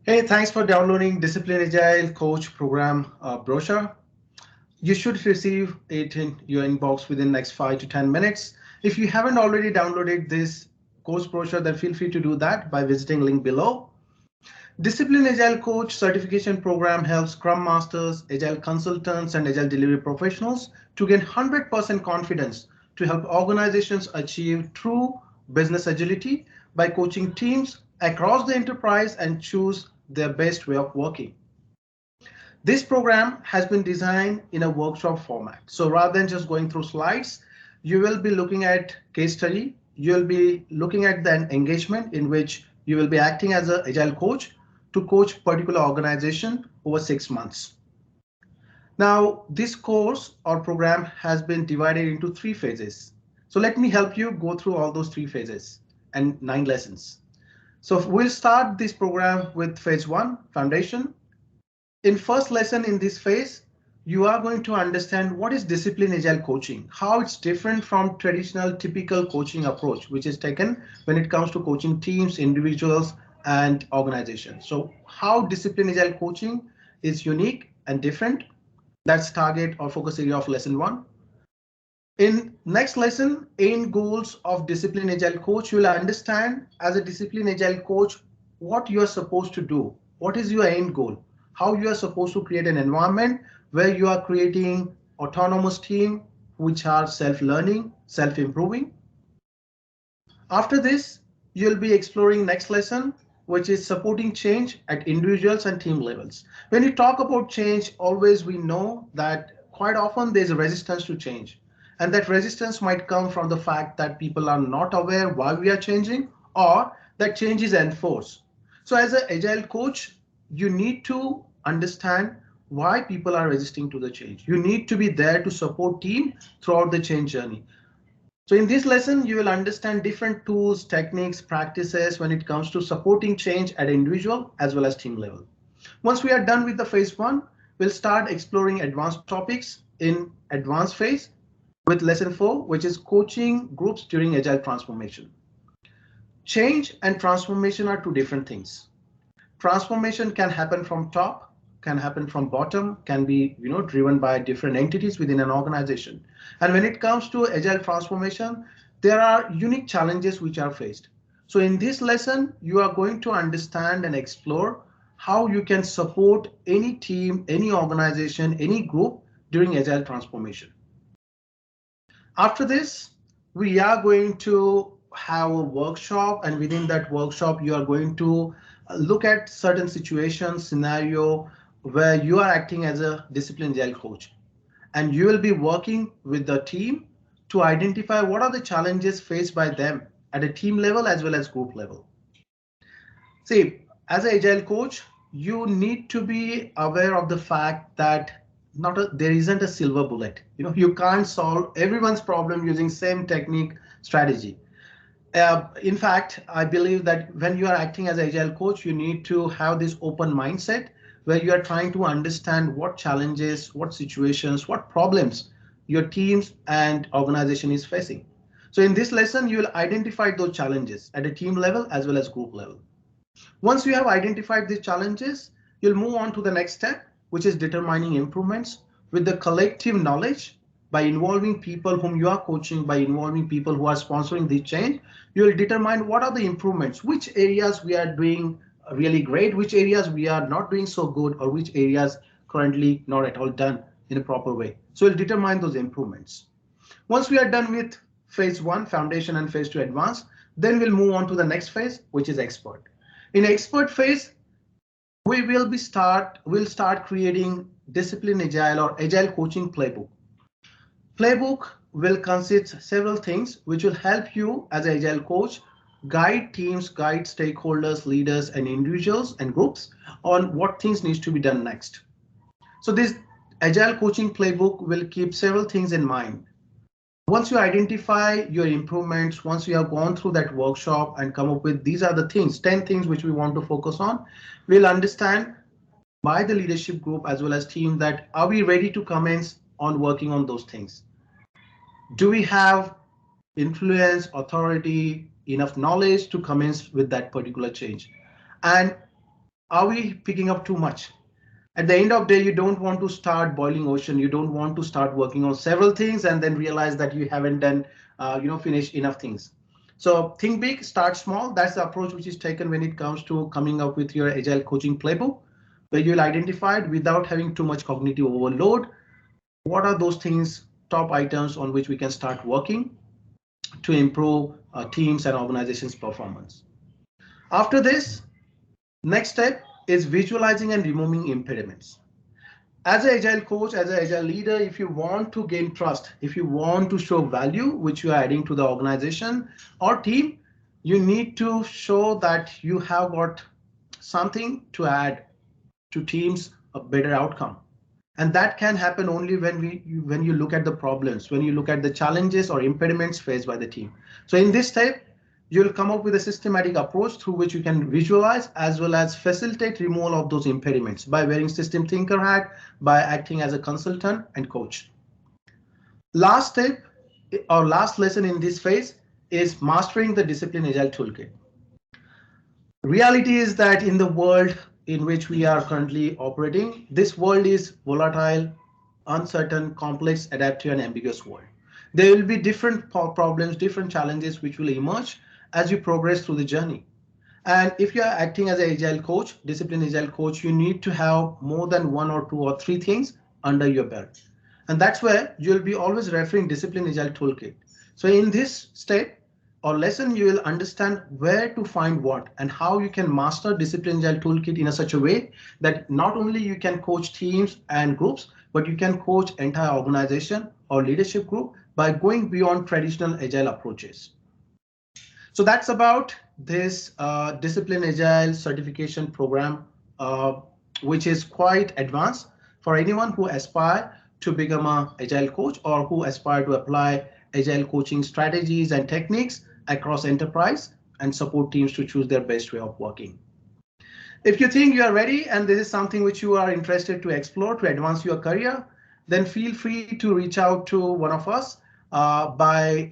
Hey, thanks for downloading Disciplined Agile Coach Program brochure. You should receive it in your inbox within the next 5 to 10 minutes. If you haven't already downloaded this course brochure, then feel free to do that by visiting link below. Disciplined Agile Coach certification program helps Scrum Masters, Agile consultants, and Agile delivery professionals to gain 100% confidence to help organizations achieve true business agility by coaching teams across the enterprise and choose their best way of working. This program has been designed in a workshop format. So rather than just going through slides, you will be looking at case study. You'll be looking at the engagement in which you will be acting as an agile coach to coach particular organization over 6 months. Now, this course or program has been divided into 3 phases. So let me help you go through all those 3 phases and 9 lessons. So we'll start this program with phase 1, foundation. In first lesson in this phase, you are going to understand what is disciplined agile coaching, how it's different from traditional typical coaching approach, which is taken when it comes to coaching teams, individuals, and organizations. So how disciplined agile coaching is unique and different. That's target or focus area of lesson 1. In next lesson, aim goals of disciplined agile coach, you will understand as a disciplined agile coach what you are supposed to do. What is your end goal? How you are supposed to create an environment where you are creating autonomous team which are self-learning, self-improving. After this, you'll be exploring next lesson, which is supporting change at individuals and team levels. When you talk about change, always we know that quite often there's a resistance to change. And that resistance might come from the fact that people are not aware why we are changing or that change is enforced. So as an agile coach, you need to understand why people are resisting to the change. You need to be there to support team throughout the change journey. So in this lesson, you will understand different tools, techniques, practices when it comes to supporting change at individual as well as team level. Once we are done with the phase 1, we'll start exploring advanced topics in advanced phase with lesson 4, which is coaching groups during agile transformation. Change and transformation are two different things. Transformation can happen from top, can happen from bottom, can be driven by different entities within an organization. And when it comes to agile transformation, there are unique challenges which are faced. So in this lesson, you are going to understand and explore how you can support any team, any organization, any group during agile transformation. After this, we are going to have a workshop, and within that workshop, you are going to look at certain situations, scenario where you are acting as a disciplined agile coach, and you will be working with the team to identify what are the challenges faced by them at a team level as well as group level. See, as an agile coach, you need to be aware of the fact that there isn't a silver bullet. You can't solve everyone's problem using same technique strategy. In fact, I believe that when you are acting as an agile coach, you need to have this open mindset where you are trying to understand what challenges, what situations, what problems your teams and organization is facing. So in this lesson, you will identify those challenges at a team level as well as group level. Once you have identified these challenges, you'll move on to the next step, which is determining improvements with the collective knowledge. By involving people whom you are coaching, by involving people who are sponsoring the change, you will determine what are the improvements, which areas we are doing really great, which areas we are not doing so good, or which areas currently not at all done in a proper way. So we'll determine those improvements. Once we are done with phase 1, foundation, and phase 2, advanced, then we'll move on to the next phase, which is expert. In expert phase, we'll start creating discipline agile or agile coaching playbook. Playbook will consist several things which will help you as an agile coach guide teams, guide stakeholders, leaders, and individuals and groups on what things needs to be done next. So this agile coaching playbook will keep several things in mind. Once you identify your improvements, once you have gone through that workshop and come up with these are the things, 10 things which we want to focus on, we'll understand by the leadership group as well as team that are we ready to commence on working on those things? Do we have influence, authority, enough knowledge to commence with that particular change? And Are we picking up too much? At the end of the day, you don't want to start boiling ocean. You don't want to start working on several things and then realize that you haven't done, finished enough things. So think big, start small. That's the approach which is taken when it comes to coming up with your agile coaching playbook, where you'll identify without having too much cognitive overload. What are those things, top items on which we can start working to improve teams and organizations' performance? After this, next step is visualizing and removing impediments. As an agile coach, as an agile leader, if you want to gain trust, if you want to show value which you are adding to the organization or team, you need to show that you have got something to add to teams a better outcome. And that can happen only when you look at the problems, when you look at the challenges or impediments faced by the team. So in this step, you'll come up with a systematic approach through which you can visualize as well as facilitate removal of those impediments by wearing system thinker hat, by acting as a consultant and coach. Last step or last lesson in this phase is mastering the Disciplined Agile toolkit. Reality is that in the world in which we are currently operating, this world is volatile, uncertain, complex, adaptive, and ambiguous world. There will be different problems, different challenges which will emerge as you progress through the journey. And if you are acting as an agile coach, disciplined agile coach, you need to have more than one or two or three things under your belt. And that's where you'll be always referring disciplined agile toolkit. So in this step or lesson, you will understand where to find what and how you can master disciplined agile toolkit in a such a way that not only you can coach teams and groups, but you can coach entire organization or leadership group by going beyond traditional agile approaches. So that's about this Discipline Agile certification program, which is quite advanced for anyone who aspire to become an agile coach or who aspire to apply agile coaching strategies and techniques across enterprise and support teams to choose their best way of working. If you think you are ready and this is something which you are interested to explore to advance your career, then feel free to reach out to one of us by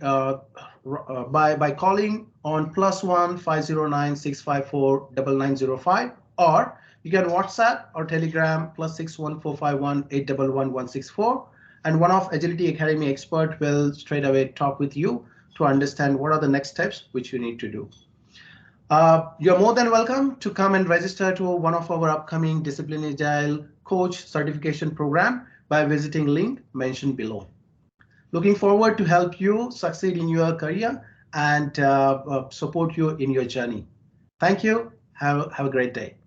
calling on +1 509 654 9905, or you can WhatsApp or Telegram +61 451 811 164, and one of Agility Academy expert will straight away talk with you to understand what are the next steps which you need to do. You're more than welcome to come and register to one of our upcoming Disciplined Agile Coach certification program by visiting link mentioned below. Looking forward to help you succeed in your career and support you in your journey. Thank you. Have a great day.